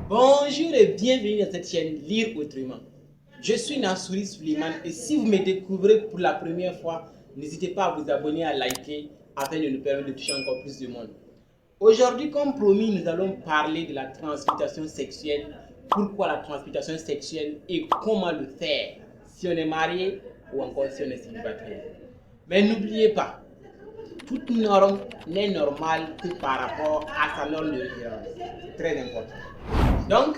Bonjour et bienvenue dans cette chaîne Lire Autrement. Je suis Nassouri Suleiman et si vous me découvrez pour la première fois, n'hésitez pas à vous abonner, à liker afin de nous permettre de toucher encore plus de monde. Aujourd'hui, comme promis, nous allons parler de la transmutation sexuelle, pourquoi la transmutation sexuelle et comment le faire si on est marié ou encore si on est célibataire. Mais n'oubliez pas, toute norme n'est normale que par rapport à sa norme de référence. C'est très important. Donc,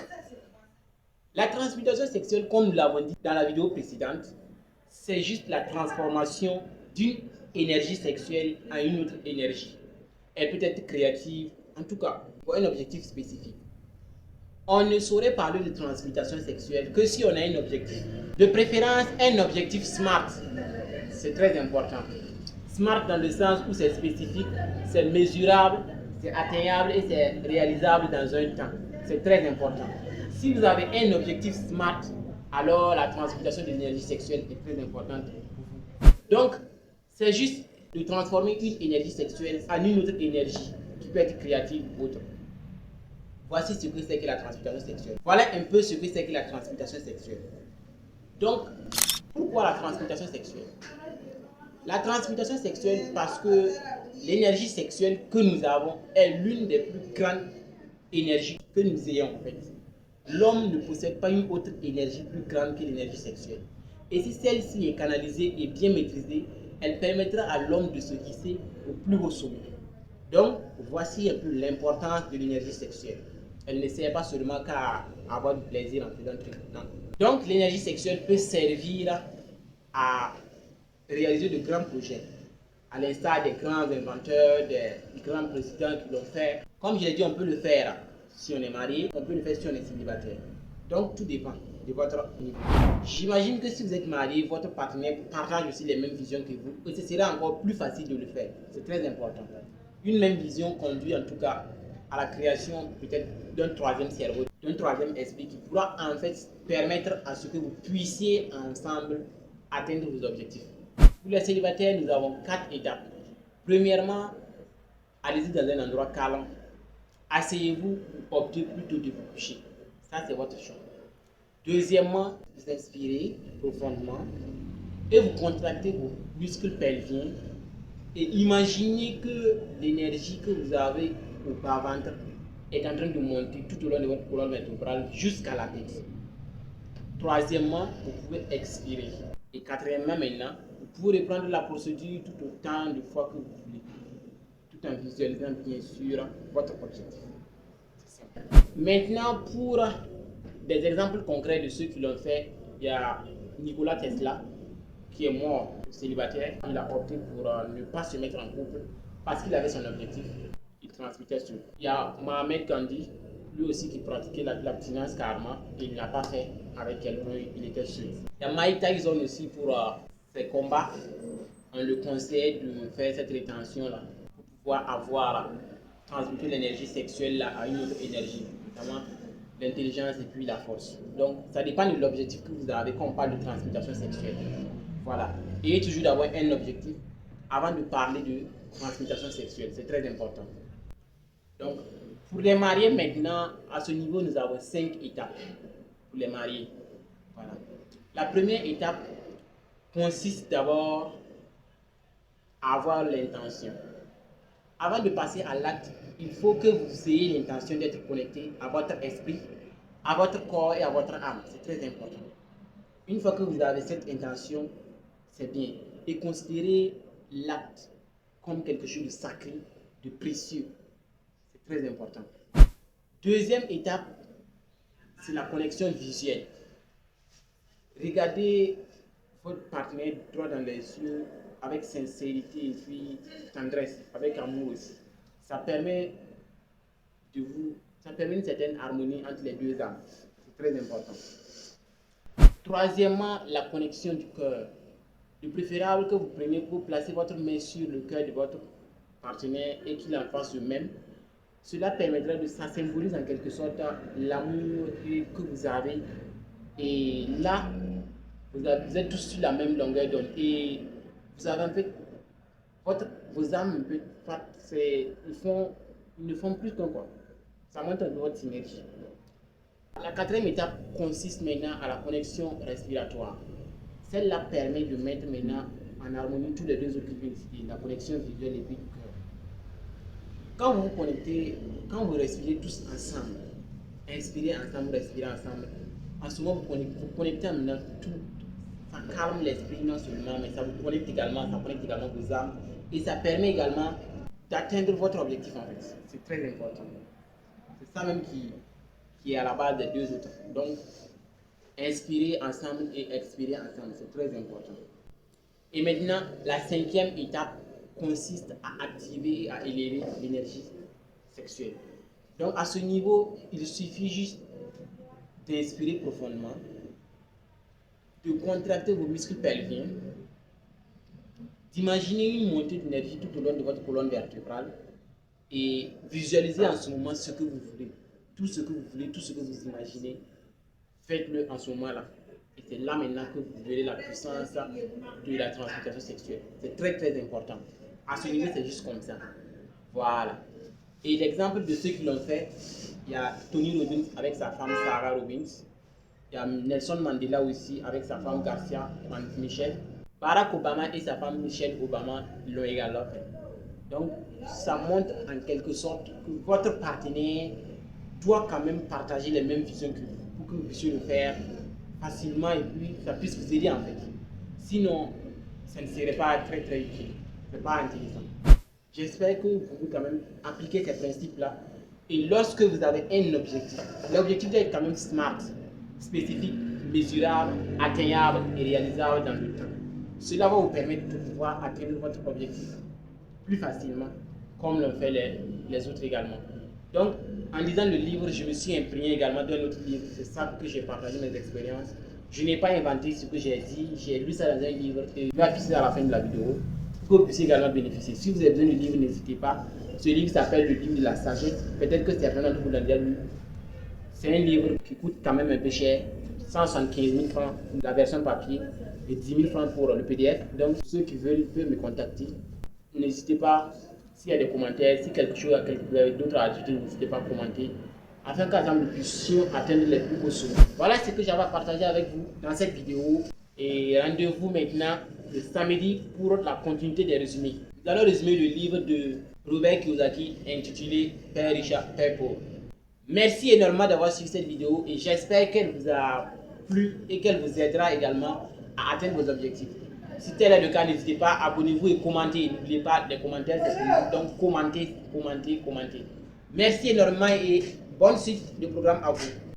la transmutation sexuelle, comme nous l'avons dit dans la vidéo précédente, c'est juste la transformation d'une énergie sexuelle en une autre énergie. Elle peut être créative, en tout cas, pour un objectif spécifique. On ne saurait parler de transmutation sexuelle que si on a un objectif. De préférence, un objectif SMART. C'est très important. SMART dans le sens où c'est spécifique, c'est mesurable, c'est atteignable et c'est réalisable dans un temps. C'est très important. Si vous avez un objectif SMART, alors la transmutation de l'énergie sexuelle est très importante pour vous. Donc, c'est juste de transformer une énergie sexuelle en une autre énergie qui peut être créative ou autre. Voici ce que c'est que la transmutation sexuelle. Voilà un peu ce que c'est que la transmutation sexuelle. Donc, pourquoi la transmutation sexuelle? La transmutation sexuelle parce que l'énergie sexuelle que nous avons est l'une des plus grandes énergies que nous ayons en fait. L'homme ne possède pas une autre énergie plus grande que l'énergie sexuelle. Et si celle-ci est canalisée et bien maîtrisée, elle permettra à l'homme de se hisser au plus haut sommet. Donc, voici un peu l'importance de l'énergie sexuelle. Elle ne sert pas seulement qu'à avoir du plaisir en faisant un truc. Non. Donc, l'énergie sexuelle peut servir à réaliser de grands projets, à l'instar des grands inventeurs, des grands présidents qui l'ont fait. Comme je l'ai dit, on peut le faire si on est marié, on peut le faire si on est célibataire. Donc, tout dépend de votre niveau. J'imagine que si vous êtes marié, votre partenaire partage aussi les mêmes visions que vous, et ce sera encore plus facile de le faire. C'est très important. Une même vision conduit en tout cas à la création peut-être d'un troisième cerveau, d'un troisième esprit qui pourra en fait permettre à ce que vous puissiez ensemble atteindre vos objectifs. Pour les célibataires, nous avons 4 étapes. Premièrement, allez-y dans un endroit calme. Asseyez-vous ou optez plutôt de vous coucher. Ça, c'est votre choix. Deuxièmement, vous inspirez profondément et vous contractez vos muscles pelviens et imaginez que l'énergie que vous avez au bas-ventre est en train de monter tout au long de votre colonne vertébrale jusqu'à la tête. Troisièmement, vous pouvez expirer. Et quatrièmement, maintenant, vous pouvez reprendre la procédure tout autant de fois que vous voulez, tout en visualisant bien sûr votre objectif. Maintenant, pour des exemples concrets de ceux qui l'ont fait, il y a Nikola Tesla qui est mort célibataire. Il a opté pour ne pas se mettre en couple parce qu'il avait son objectif. Il transmettait sur. Il y a Mohamed Gandhi, lui aussi qui pratiquait l'abstinence karma et il n'a pas fait avec quelqu'un, il était seul. Il y a Mike Tyson aussi pour ses combats. On le conseille de faire cette rétention-là pour pouvoir avoir transmuter l'énergie sexuelle là, à une autre énergie, notamment l'intelligence et puis la force. Donc, ça dépend de l'objectif que vous avez quand on parle de transmutation sexuelle. Voilà. Ayez toujours d'avoir un objectif avant de parler de transmutation sexuelle. C'est très important. Donc, pour les mariés maintenant, à ce niveau, nous avons 5 étapes pour les mariés. Voilà. La première étape consiste d'abord à avoir l'intention. Avant de passer à l'acte, il faut que vous ayez l'intention d'être connecté à votre esprit, à votre corps et à votre âme. C'est très important. Une fois que vous avez cette intention, c'est bien. Et considérez l'acte comme quelque chose de sacré, de précieux. C'est très important. Deuxième étape, c'est la connexion visuelle. Regardez votre partenaire droit dans les yeux avec sincérité et puis tendresse, avec amour aussi. Ça permet une certaine harmonie entre les deux âmes. C'est très important. Troisièmement, la connexion du cœur. Il est préférable que vous placez votre main sur le cœur de votre partenaire et qu'il en fasse le même. Cela permettra de ça symbolise en quelque sorte l'amour que vous avez. Et là, vous êtes tous sur la même longueur d'onde. Et vous avez en fait, vos âmes, ils ne font plus qu'un quoi. Ça montre un peu votre synergie. La quatrième étape consiste maintenant à la connexion respiratoire. Celle-là permet de mettre maintenant en harmonie tous les deux autres qui viennent citer, la connexion visuelle et puis du cœur. Quand vous vous connectez, quand vous respirez tous ensemble, inspirez ensemble, respirez ensemble, en ce moment vous connectez maintenant tout. Ça calme l'esprit non seulement, mais ça vous connecte également, ça connecte également vos âmes et ça permet également d'atteindre votre objectif en fait. C'est très important. C'est ça même qui est à la base des deux autres. Donc, inspirer ensemble et expirer ensemble, c'est très important. Et maintenant, la cinquième étape consiste à activer et à élever l'énergie sexuelle. Donc, à ce niveau, il suffit juste d'inspirer profondément, de contracter vos muscles pelviens, d'imaginer une montée d'énergie tout au long de votre colonne vertébrale et visualiser en ce moment ce que vous voulez. Tout ce que vous voulez, tout ce que vous imaginez, faites-le en ce moment-là. Et c'est là maintenant que vous verrez la puissance de la transmutation sexuelle. C'est très très important. À ce niveau, c'est juste comme ça. Voilà. Et l'exemple de ceux qui l'ont fait, il y a Tony Robbins avec sa femme Sarah Robbins. Il y a Nelson Mandela aussi avec sa femme Garcia Michel. Barack Obama et sa femme Michelle Obama l'ont également fait. Donc, ça montre en quelque sorte que votre partenaire doit quand même partager les mêmes visions que vous pour que vous puissiez le faire facilement et puis ça puisse vous aider en fait. Sinon, ça ne serait pas très très utile. Ce n'est pas intéressant. J'espère que vous pouvez quand même appliquer ces principes-là. Et lorsque vous avez un objectif, l'objectif doit être quand même smart, spécifique, mesurable, atteignable et réalisable dans le temps. Cela va vous permettre de pouvoir atteindre votre objectif plus facilement, comme l'ont fait les autres également. Donc, en lisant le livre, je me suis imprégné également d'un autre livre. C'est ça que j'ai partagé mes expériences. Je n'ai pas inventé ce que j'ai dit. J'ai lu ça dans un livre et je vais afficher à la fin de la vidéo pour que vous puissiez également bénéficier. Si vous avez besoin du livre, n'hésitez pas. Ce livre s'appelle le livre de la sagesse. Peut-être que certains d'entre vous l'ont déjà lu. C'est un livre qui coûte quand même un peu cher. 175 000 francs pour la version papier et 10 000 francs pour le PDF. Donc, ceux qui veulent peuvent me contacter. N'hésitez pas, s'il y a des commentaires, si quelque chose, d'autres à ajouter, n'hésitez pas à commenter, afin qu'ensemble nous puissions atteindre les plus hauts sommets. Voilà ce que j'avais à partager avec vous dans cette vidéo. Et rendez-vous maintenant le samedi pour la continuité des résumés. Nous allons résumer le livre de Robert Kiyosaki intitulé Père Richard, Père Pauvre. Merci énormément d'avoir suivi cette vidéo et j'espère qu'elle vous a plu et qu'elle vous aidera également à atteindre vos objectifs. Si tel est le cas, n'hésitez pas, abonnez-vous et commentez. N'oubliez pas, les commentaires, c'est pour vous. Donc, commentez. Merci énormément et bonne suite de programme à vous.